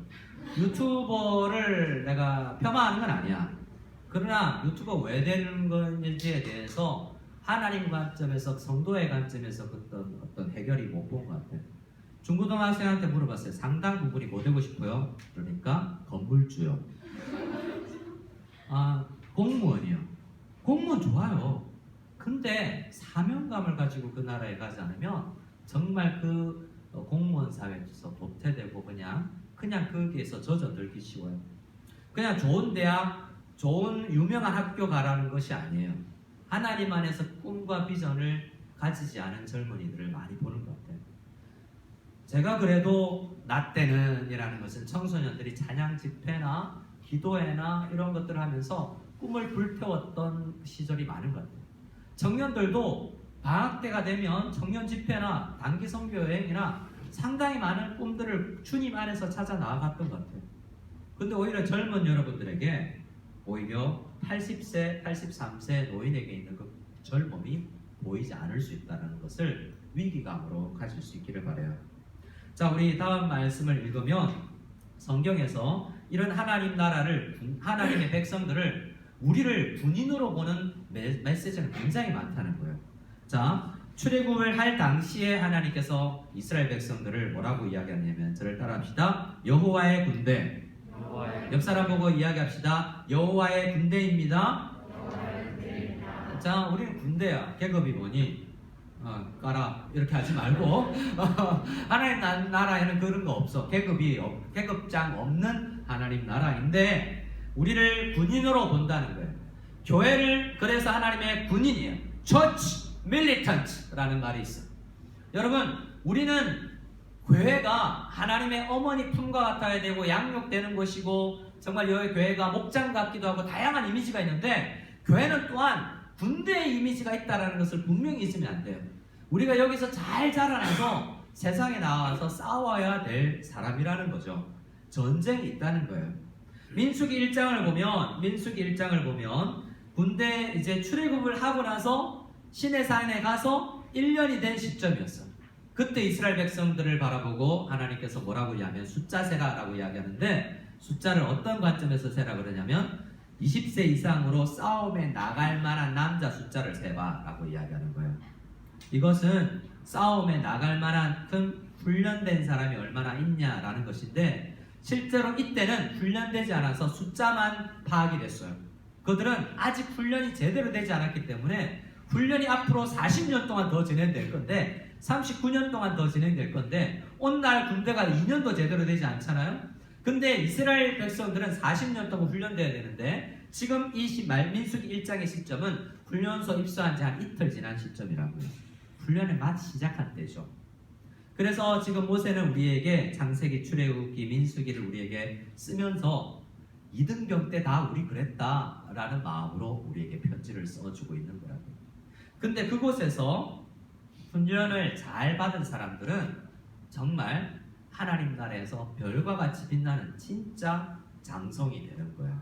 유튜버를 내가 폄하하는 건 아니야. 그러나 유튜버 왜 되는 건지에 대해서 하나님 관점에서, 성도의 관점에서 어떤 해결이 못 본 것 같아요. 중고등학생한테 물어봤어요. 상당 부분이 뭐 되고 싶어요? 그러니까 건물주요. 공무원이요. 공무원 좋아요. 근데 사명감을 가지고 그 나라에 가지 않으면 정말 그 공무원 사회에서 도태되고 그냥 거기에서 젖어들기 쉬워요. 그냥 좋은 대학, 좋은 유명한 학교 가라는 것이 아니에요. 하나님 안에서 꿈과 비전을 가지지 않은 젊은이들을 많이 보는 것 같아요. 제가 그래도 나 때는 이라는 것은 청소년들이 찬양 집회나 기도회나 이런 것들을 하면서 꿈을 불태웠던 시절이 많은 것 같아요. 청년들도 방학 때가 되면 청년 집회나 단기 선교 여행이나 상당히 많은 꿈들을 주님 안에서 찾아 나아갔던 것 같아요. 근데 오히려 젊은 여러분들에게 오히려 80세, 83세 노인에게 있는 그 젊음이 보이지 않을 수 있다는 것을 위기감으로 가질 수 있기를 바라요. 자, 우리 다음 말씀을 읽으면 성경에서 이런 하나님 나라를, 하나님의 백성들을, 우리를 군인으로 보는 메시지는 굉장히 많다는 거예요. 자, 출애굽을 할 당시에 하나님께서 이스라엘 백성들을 뭐라고 이야기하냐면, 저를 따라합시다. 여호와의 군대. 옆 사람 보고 이야기합시다. 여호와의 군대입니다. 자, 우리는 군대야. 계급이 뭐니? 까라 이렇게 하지 말고 하나님 나라에는 그런 거 없어. 계급장 없는 하나님 나라인데 우리를 군인으로 본다는 거예요. 교회를 그래서 하나님의 군인이에요. Church Militant라는 말이 있어. 여러분, 우리는 교회가 하나님의 어머니 품과 같아야 되고 양육되는 것이고, 정말 여기 교회가 목장 같기도 하고 다양한 이미지가 있는데, 교회는 또한 군대의 이미지가 있다는 것을 분명히 잊으면 안 돼요. 우리가 여기서 잘 자라나서 세상에 나와서 싸워야 될 사람이라는 거죠. 전쟁이 있다는 거예요. 민수기 1장을 보면 군대 이제 출애굽을 하고 나서 시내산에 가서 1년이 된 시점이었어. 그때 이스라엘 백성들을 바라보고 하나님께서 뭐라고 이야기하면 숫자 세라라고 이야기하는데, 숫자를 어떤 관점에서 세라 그러냐면 20세 이상으로 싸움에 나갈 만한 남자 숫자를 세봐 라고 이야기하는 거예요. 이것은 싸움에 나갈 만한 큰 훈련된 사람이 얼마나 있냐라는 것인데, 실제로 이때는 훈련되지 않아서 숫자만 파악이 됐어요. 그들은 아직 훈련이 제대로 되지 않았기 때문에 훈련이 앞으로 40년 동안 더 진행될 건데, 39년 동안 더 진행될 건데, 오늘날 군대가 2년도 제대로 되지 않잖아요. 근데 이스라엘 백성들은 40년 동안 훈련돼야 되는데, 지금 이 민수기 1장의 시점은 훈련소 입소한 지 한 이틀 지난 시점이라고요. 훈련을 막 시작한 때죠. 그래서 지금 모세는 우리에게 창세기, 출애굽기, 민수기를 우리에게 쓰면서 2등병 때 다 우리 그랬다라는 마음으로 우리에게 편지를 써주고 있는 거라고요. 근데 그곳에서 훈련을 잘 받은 사람들은 정말 하나님 나라에서 별과 같이 빛나는 진짜 장성이 되는 거야.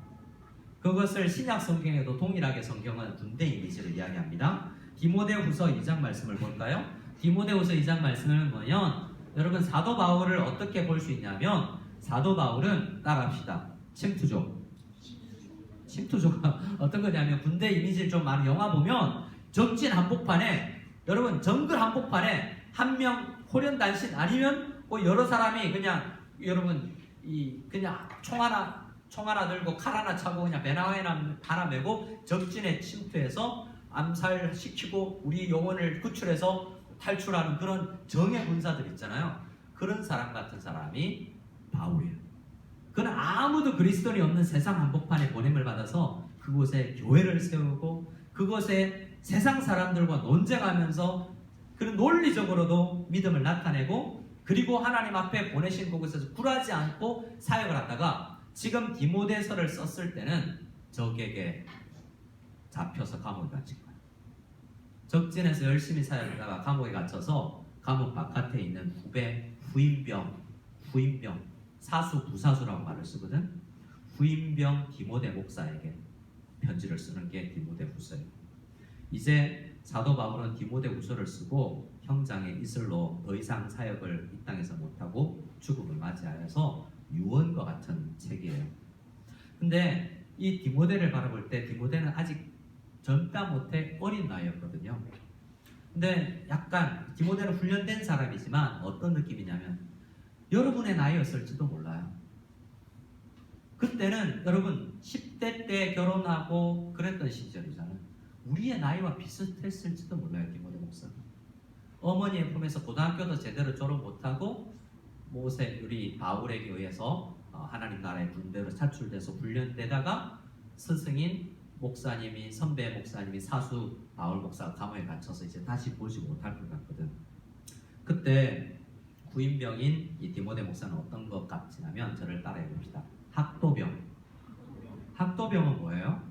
그것을 신약 성경에도 동일하게 성경은 군대 이미지를 이야기합니다. 디모데후서 2장 말씀을 볼까요? 디모데후서 2장 말씀을 보면 여러분, 사도 바울을 어떻게 볼 수 있냐면, 사도 바울은 따라합시다. 침투조가 어떤 거냐면, 군대 이미지를 좀 많은 영화 보면 적진 한복판에, 여러분 정글 한복판에 한 명 호련단신 아니면 뭐 여러 사람이 그냥 여러분 그냥 총 하나 들고 칼 하나 차고 그냥 배낭 하나 메고 적진에 침투해서 암살시키고 우리 영혼을 구출해서 탈출하는 그런 정예 군사들 있잖아요. 그런 사람 같은 사람이 바울이에요. 그는 아무도 그리스도인이 없는 세상 한복판에 보냄을 받아서 그곳에 교회를 세우고 그곳에 세상 사람들과 논쟁하면서 그런 논리적으로도 믿음을 나타내고 그리고 하나님 앞에 보내신 그곳에서 굴하지 않고 사역을 하다가 지금 디모데서를 썼을 때는 적에게 잡혀서 감옥에 갇힌 거예요. 적진에서 열심히 사역하다가 감옥에 갇혀서 감옥 바깥에 있는 후임병, 사수, 부사수라고 말을 쓰거든. 후임병 디모데 목사에게 편지를 쓰는 게 디모데 후서예요. 이제 사도 바울은 디모데 후서를 쓰고 형장의 이슬로 더 이상 사역을 이 땅에서 못하고 죽음을 맞이하여서 유언과 같은 책이에요. 근데 이 디모데를 바라볼 때 디모데는 아직 젊다 못해 어린 나이였거든요. 근데 약간 디모데는 훈련된 사람이지만 어떤 느낌이냐면 여러분의 나이였을지도 몰라요. 그때는 여러분 10대 때 결혼하고 그랬던 시절이잖아요. 우리의 나이와 비슷했을지도 몰라요. 디모데 목사는 어머니의 품에서 고등학교도 제대로 졸업 못하고 모세 우리 바울에게 의해서 하나님 나라의 군대로 차출돼서 훈련되다가 스승인 목사님이 선배 목사님이 사수 바울 목사가 감옥에 갇혀서 이제 다시 보지 못할 것 같거든. 그때 구인병인 이 디모데 목사는 어떤 것 같으냐면 저를 따라해 봅시다. 학도병은 뭐예요?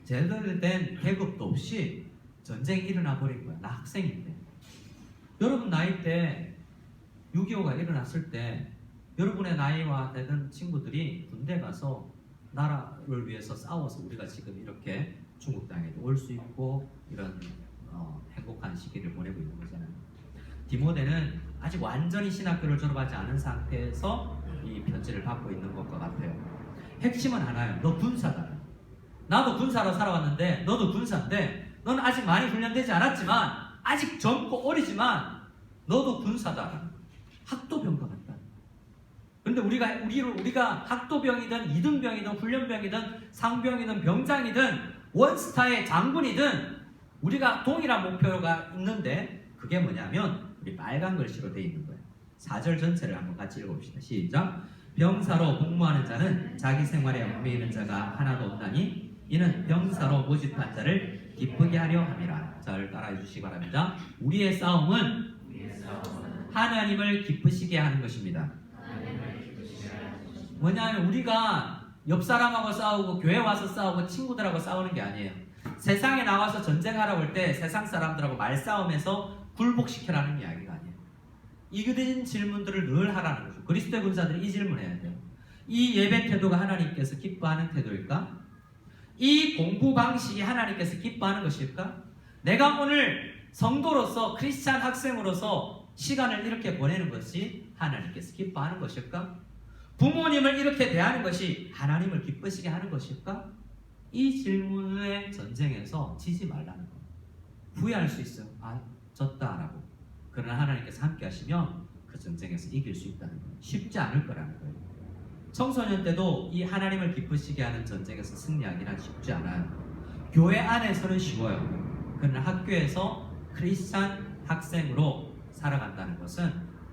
제대로 된 계급도 없이 전쟁이 일어나 버린 거야. 나 학생인데. 여러분 나이 때 6.25가 일어났을 때 여러분의 나이와 되던 친구들이 군대 가서 나라를 위해서 싸워서 우리가 지금 이렇게 중국 땅에도 올 수 있고 이런 행복한 시기를 보내고 있는 거잖아요. 디모데는 아직 완전히 신학교를 졸업하지 않은 상태에서 이 편지를 받고 있는 것과 같아요. 핵심은 하나예요. 너 군사다. 나도 군사로 살아왔는데 너도 군사인데 너는 아직 많이 훈련되지 않았지만 아직 젊고 어리지만 너도 군사다. 학도병과 같다. 그런데 우리가 학도병이든 이등병이든 훈련병이든 상병이든 병장이든 원스타의 장군이든 우리가 동일한 목표가 있는데 그게 뭐냐면 우리 빨간 글씨로 되어 있는 거예요. 4절 전체를 한번 같이 읽어봅시다. 시작. 병사로 복무하는 자는 자기 생활에 얽매이는 자가 하나도 없나니 이는 병사로 모집한 자를 기쁘게 하려 함이라. 잘 따라해 주시기 바랍니다. 우리의 싸움은 하나님을 기쁘시게 하는 것입니다. 뭐냐면 우리가 옆 사람하고 싸우고 교회 와서 싸우고 친구들하고 싸우는 게 아니에요. 세상에 나와서 전쟁하라고 할 때 세상 사람들하고 말싸움해서 굴복시켜라는 이야기가 아니에요. 이런 질문들을 늘 하라는 거죠. 그리스도의 군사들이 이 질문해야 돼요. 이 예배 태도가 하나님께서 기뻐하는 태도일까? 이 공부 방식이 하나님께서 기뻐하는 것일까? 내가 오늘 성도로서 크리스찬 학생으로서 시간을 이렇게 보내는 것이 하나님께서 기뻐하는 것일까? 부모님을 이렇게 대하는 것이 하나님을 기쁘시게 하는 것일까? 이 질문의 전쟁에서 지지 말라는 거예요. 후회할 수 있어요. 아, 졌다라고. 그러나 하나님께서 함께 하시면 그 전쟁에서 이길 수 있다는 거예요. 쉽지 않을 거라는 거예요. 청소년 때도 이 하나님을 기쁘시게 하는 전쟁에서 승리하기는 쉽지 않아요. 교회 안에서는 쉬워요. 그러나 학교에서 크리스찬 학생으로 살아간다는 것은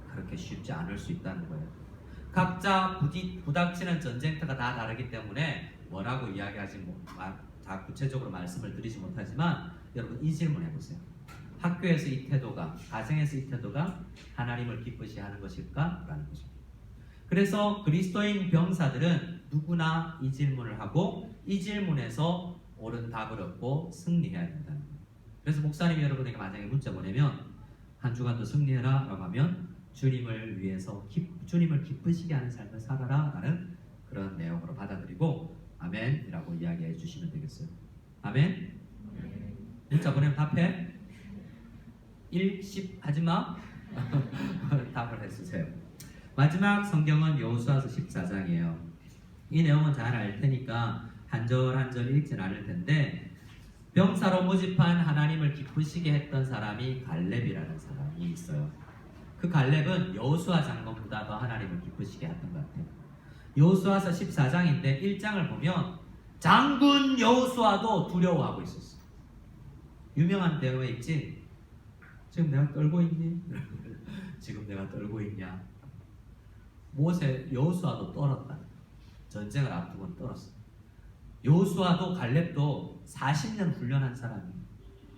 그렇게 쉽지 않을 수 있다는 거예요. 각자 부닥치는 전쟁터가 다 다르기 때문에 뭐라고 이야기하지 다 구체적으로 말씀을 드리지 못하지만 여러분 이 질문 해보세요. 학교에서 이 태도가, 가정에서 이 태도가 하나님을 기쁘시게 하는 것일까? 라는 거죠. 그래서 그리스도인 병사들은 누구나 이 질문을 하고 이 질문에서 옳은 답을 얻고 승리해야 된다는 거예요. 그래서 목사님이 여러분에게 만약에 문자 보내면 한 주간도 승리해라 라고 하면 주님을 위해서 주님을 기쁘시게 하는 삶을 살아라 라는 그런 내용으로 받아들이고 아멘 이라고 이야기해 주시면 되겠어요. 아멘? 문자 보내면 답해? 1, 10 하지마 답을 해주세요. 마지막 성경은 여호수아서 14장이에요. 이 내용은 잘 알 테니까 한 절 한 절 읽진 않을 텐데 병사로 모집한 하나님을 기쁘시게 했던 사람이 갈렙이라는 사람이 있어요. 그 갈렙은 여호수아 장군보다 더 하나님을 기쁘시게 했던 것 같아요. 여호수아서 14장인데 1장을 보면 장군 여호수아도 두려워하고 있었어. 유명한 대화 있지? 지금 내가 떨고 있니? 지금 내가 떨고 있냐? 모세 여호수아도 떨었다. 전쟁을 앞두고 떨었어. 여호수아도 갈렙도 40년 훈련한 사람이에요.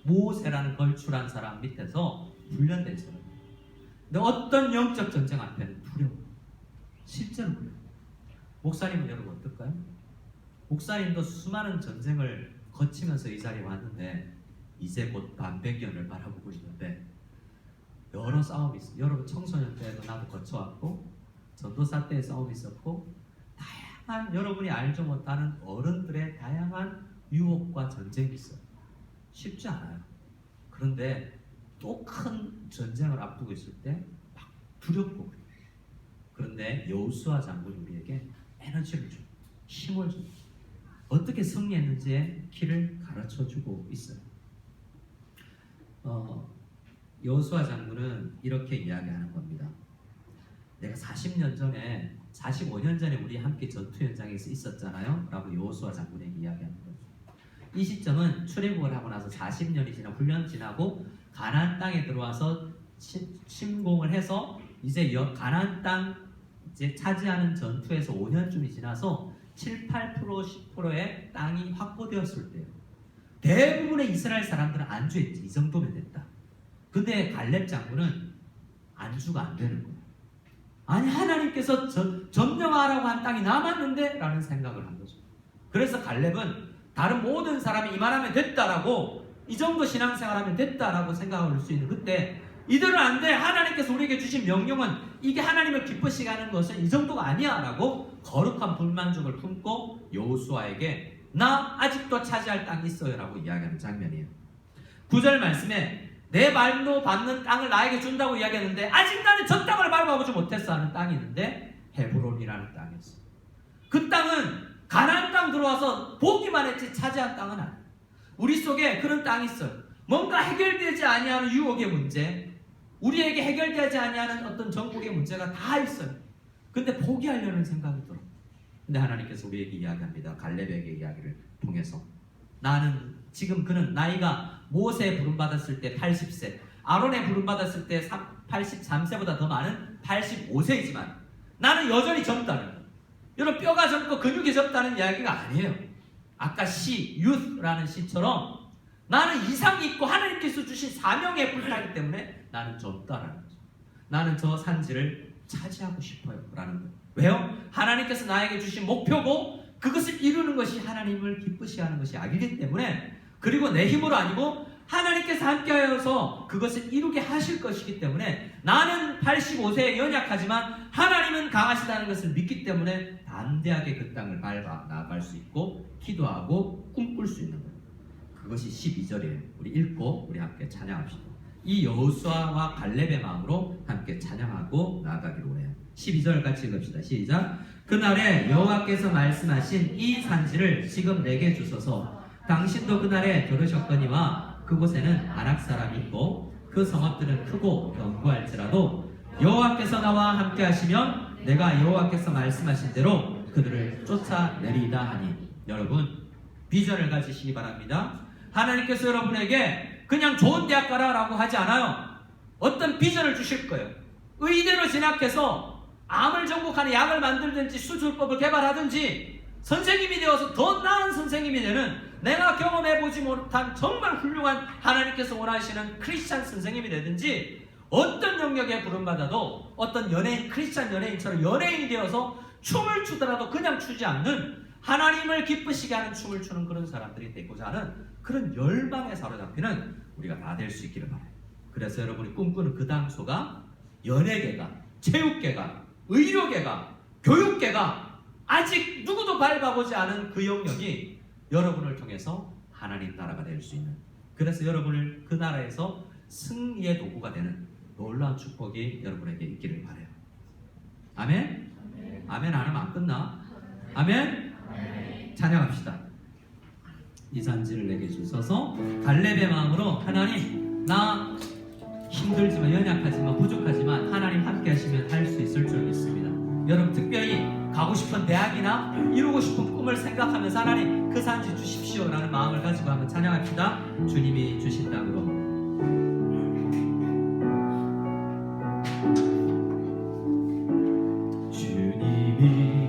모세라는 걸출한 사람 밑에서 훈련된 사람. 근데 어떤 영적 전쟁 앞에는 두려워. 실제로 그래요. 목사님은 여러분 어떨까요? 목사님도 수많은 전쟁을 거치면서 이 자리에 왔는데 이제 곧 반백년을 바라보고 있는데 여러 싸움이 있어요. 여러분 청소년 때도 나도 거쳐왔고 전도사 때 싸움이 있었고 다양한 여러분이 알지 못하는 어른들의 다양한 유혹과 전쟁이 있어요. 쉽지 않아요. 그런데 또 큰 전쟁을 앞두고 있을 때 막 두렵고 그래요. 그런데 여호수아 장군이 우리에게 에너지를 줘, 힘을 줘. 어떻게 승리했는지의 길을 가르쳐주고 있어요. 여호수아 장군은 이렇게 이야기하는 겁니다. 내가 40년 전에 45년 전에 우리 함께 전투 현장에서 있었잖아요 라고 여호수아 장군에게 이야기하는 거죠. 이 시점은 출애굽을 하고 나서 40년이 지나 훈련 지나고 가나안 땅에 들어와서 침공을 해서 이제 가나안 땅 이제 차지하는 전투에서 5년쯤이 지나서 7, 8%, 10%의 땅이 확보되었을 때요. 대부분의 이스라엘 사람들은 안주했지. 이 정도면 됐다. 근데 갈렙 장군은 안주가 안 되는 거예요. 아니 하나님께서 점령하라고 한 땅이 남았는데 라는 생각을 한 거죠. 그래서 갈렙은 다른 모든 사람이 이만하면 됐다라고 이 정도 신앙생활하면 됐다라고 생각할 수 있는 그때 이들은 안 돼. 하나님께서 우리에게 주신 명령은 이게 하나님을 기쁘시게 하는 것은 이 정도가 아니야 라고 거룩한 불만족을 품고 여호수아에게 나 아직도 차지할 땅이 있어요 라고 이야기하는 장면이에요. 9절 말씀에 내 말로 받는 땅을 나에게 준다고 이야기했는데 아직 나는 저 땅을 밟아보지 못했어 하는 땅이 있는데 헤브론이라는 땅이었어. 그 땅은 가나안 땅 들어와서 보기만 했지 차지한 땅은 아니야. 우리 속에 그런 땅이 있어요. 뭔가 해결되지 아니하는 유혹의 문제, 우리에게 해결되지 아니하는 어떤 정복의 문제가 다 있어요. 근데 포기하려는 생각이 들어. 근데 하나님께서 우리에게 이야기합니다. 갈렙에게 이야기를 통해서 나는 지금 그는 나이가 모세에 부름받았을 때 80세, 아론에 부름받았을 때 83세보다 더 많은 85세이지만 나는 여전히 젊다는 거예요. 여러분 뼈가 젊고 근육이 젊다는 이야기가 아니에요. 아까 시, youth라는 시처럼 나는 이상이 있고 하나님께서 주신 사명에 불타기 때문에 나는 젊다라는 거죠. 나는 저 산지를 차지하고 싶어요 라는 거예요. 왜요? 하나님께서 나에게 주신 목표고 그것을 이루는 것이 하나님을 기쁘시게 하는 것이 아니기 때문에, 그리고 내 힘으로 아니고 하나님께서 함께하여서 그것을 이루게 하실 것이기 때문에 나는 85세에 연약하지만 하나님은 강하시다는 것을 믿기 때문에 담대하게 그 땅을 밟아 나아갈 수 있고 기도하고 꿈꿀 수 있는 거예요. 그것이 12절이에요. 우리 읽고 우리 함께 찬양합시다. 이 여호수아와 갈렙의 마음으로 함께 찬양하고 나아가기로 해요. 12절 같이 읽읍시다. 시작. 그날에 여호와께서 말씀하신 이 산지를 지금 내게 주소서. 당신도 그날에 들으셨거니와 그곳에는 아낙 사람이 있고 그 성읍들은 크고 견고할지라도 여호와께서 나와 함께 하시면 내가 여호와께서 말씀하신 대로 그들을 쫓아내리이다 하니. 여러분 비전을 가지시기 바랍니다. 하나님께서 여러분에게 그냥 좋은 대학 가라라고 하지 않아요. 어떤 비전을 주실 거예요. 의대로 진학해서 암을 정복하는 약을 만들든지 수술법을 개발하든지 선생님이 되어서 더 나은 선생님이 되는, 내가 경험해보지 못한 정말 훌륭한 하나님께서 원하시는 크리스찬 선생님이 되든지, 어떤 영역에 부름받아도 어떤 연예인, 크리스찬 연예인처럼 연예인이 되어서 춤을 추더라도 그냥 추지 않는, 하나님을 기쁘시게 하는 춤을 추는 그런 사람들이 되고자 하는 그런 열망에 사로잡히는 우리가 다 될 수 있기를 바라요. 그래서 여러분이 꿈꾸는 그 장소가 연예계가, 체육계가, 의료계가, 교육계가 아직 누구도 밟아보지 않은 그 영역이 여러분을 통해서 하나님 나라가 될 수 있는, 그래서 여러분을 그 나라에서 승리의 도구가 되는 놀라운 축복이 여러분에게 있기를 바라요. 아멘? 아멘 안 하면 안 끝나? 아멘? 찬양합시다. 이 산지를 내게 주셔서 갈렙의 마음으로 하나님 나 힘들지만 연약하지만 부족하지만 하나님 함께 하시면 할 수 있을 줄 믿습니다. 여러분 특별히 가고 싶은 대학이나 이루고 싶은 꿈을 생각하면서 하나님 그 산지 주십시오라는 마음을 가지고 한번 찬양합시다. 주님이 주신 땅으로. 주님이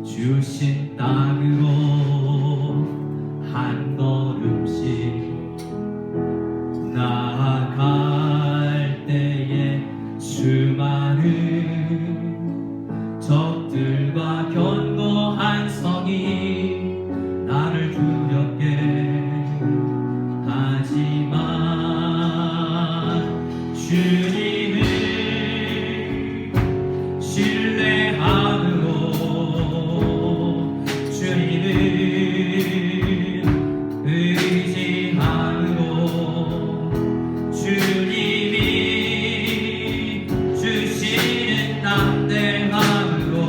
주신 땅으로 한 걸음씩 나아갈 때에 수많은 적들과 견고한 성이 나를 두렵게 하지만 주님을 신뢰함으로 주님을 의지함으로 주님이 주시는 담대함으로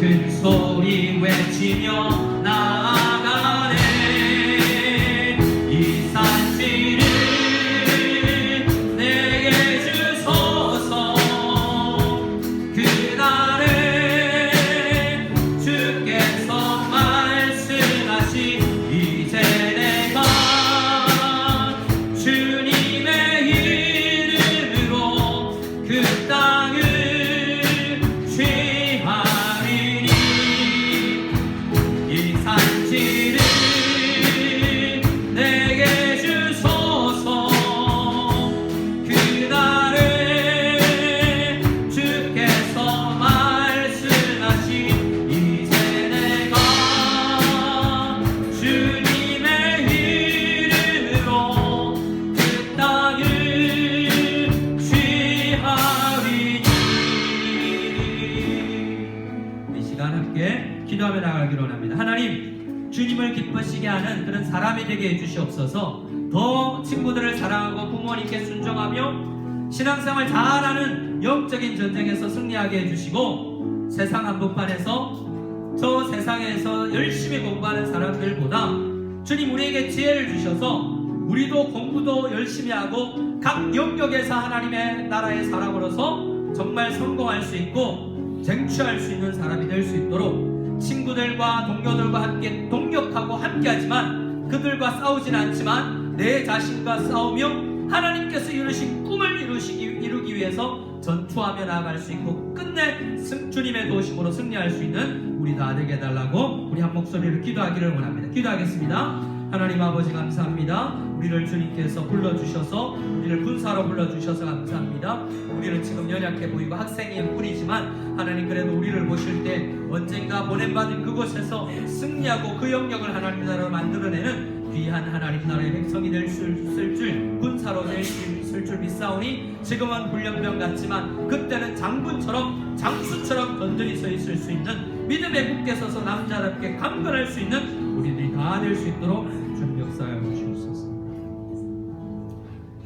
큰 소리 외치며 나아가네. 이 산지를 내게 주소서. 그날에 주께서 말씀하시 이제 내가 주님의 이름으로 그 땅을 취하리니 이 산지를 내게 주소서. 그날에 주께서 말씀하시 이제 내가 주님의 이름으로 그 땅을 취하리니. 이 시간 함께 기도하며 나가기로 합니다. 하나님, 주님을 기쁘시게 하는 그런 사람이 되게 해주시옵소서. 더 친구들을 사랑하고 부모님께 순종하며 신앙생활 잘하는 영적인 전쟁에서 승리하게 해주시고, 세상 한복판에서 저 세상에서 열심히 공부하는 사람들보다 주님 우리에게 지혜를 주셔서 우리도 공부도 열심히 하고 각 영역에서 하나님의 나라의 사람으로서 정말 성공할 수 있고 쟁취할 수 있는 사람이 될 수 있도록 친구들과 동료들과 함께 동력하고 함께하지만 그들과 싸우진 않지만 내 자신과 싸우며 하나님께서 이루신 꿈을 이루기 위해서 전투하며 나아갈 수 있고 끝내 주님의 도심으로 승리할 수 있는 우리 다 되게 해달라고 우리 한 목소리로 기도하기를 원합니다. 기도하겠습니다. 하나님 아버지 감사합니다. 우리를 주님께서 불러주셔서 우리를 군사로 불러주셔서 감사합니다. 우리는 지금 연약해 보이고 학생일 뿐이지만 하나님 그래도 우리를 보실 때 언젠가 보냄받은 그곳에서 승리하고 그 영역을 하나님 나라로 만들어내는 귀한 하나님 나라의 백성이 될 수 있을 줄 군사로 될 수 있을 줄 믿사오니 지금은 훈련병 같지만 그때는 장군처럼 장수처럼 던전히 서 있을 수 있는 믿음에 굳게 서서 남자답게 강건할 수 있는 우리들이 다 될 수 있도록 주님 역사하여 주시옵소서.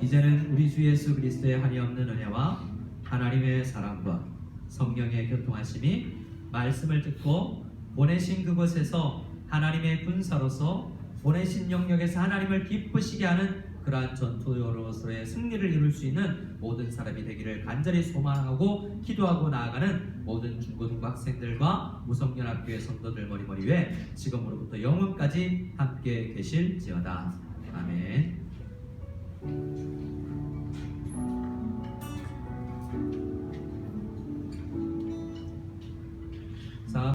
이제는 우리 주 예수 그리스도의 한이 없는 은혜와 하나님의 사랑과 성령의 교통하심이 말씀을 듣고 보내신 그곳에서 하나님의 군사로서 보내신 영역에서 하나님을 기쁘시게 하는 그러한 전투로서의 승리를 이룰 수 있는 모든 사람이 되기를 간절히 소망하고 기도하고 나아가는 모든 중고등부 학생들과 무성연합교회 성도들 머리머리 위에 지금으로부터 영원까지 함께 계실지어다. 아멘.